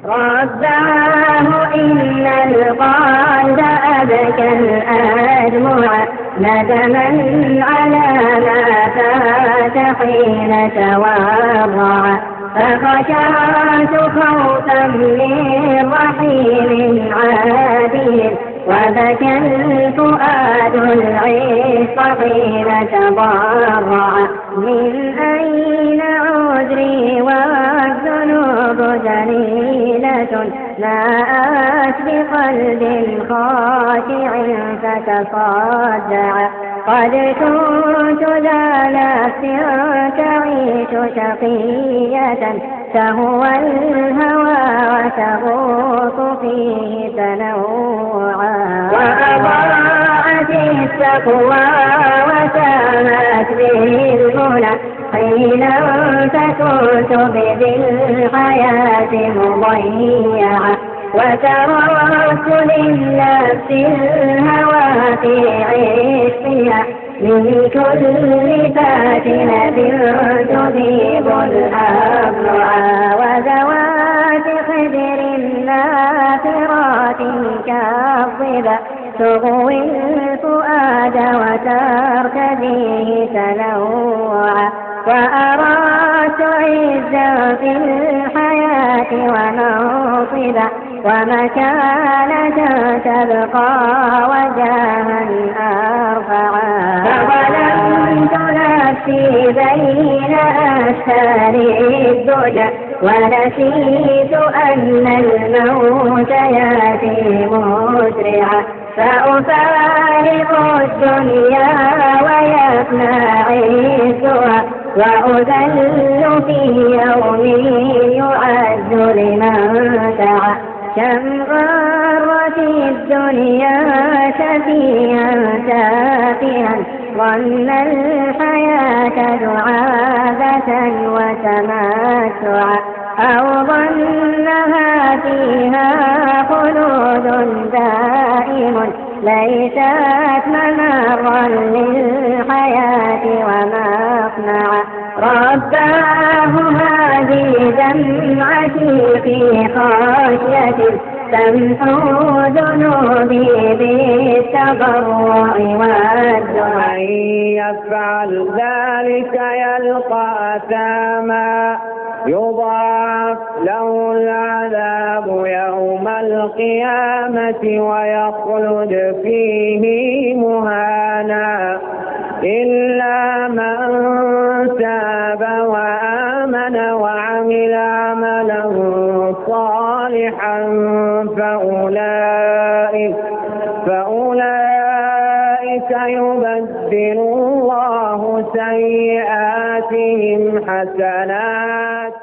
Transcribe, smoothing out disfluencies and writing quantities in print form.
رباه إن القلب أبكى الأدمع ندما على ما فات حين تورع، فخشعت خوفا من رحيم عادل، وبكى الفؤاد العشق حين تضرع. من أين عذري والذنوب جليلة، ناءت بقلب خاشع فتصدع. قد كنت ذا نفس تعيش شقية، تهوى الهوى وتغوص فيه تنوعا، وأضاعت التقوى وسامت به المنى، حين فكنت بذي الحياة مضيعا. وتركت للنفس الهوى في عشقها، من كل فاتنة تذيب الأبرع. وذوات خدر نافرات كالظبا، تغوي الفؤاد وترتديه تنوعا. وأرات عزا في الحياة ومنصبا، ومكانة تبقى وجاها أرفعا. فظلمت نفسي بين أشهار الدجى، ونسيت أن الموت يأتي مسرعا. فأفارق الدنيا ويفنى عزها، وأذل في يوم يعز لمن سعى. كم غرت الدنيا شفيعا تافها، ظن الحياة دعابة وتمتعا، أو ظنها فيها خلود دائم، ليست ممرا للحياة ومصنعا. رباه هذه دمعتي في خشية، تمحو ذنوبي بالتضرع والدعاء. من يفعل ذلك يلقى أثاما، يضاعف له العذاب يوم القيامة ويخلد فيه مهانا، إلا من تاب وآمن وعمل عملا صالحا فأولئك يبدل الله سيئاتهم حسنات.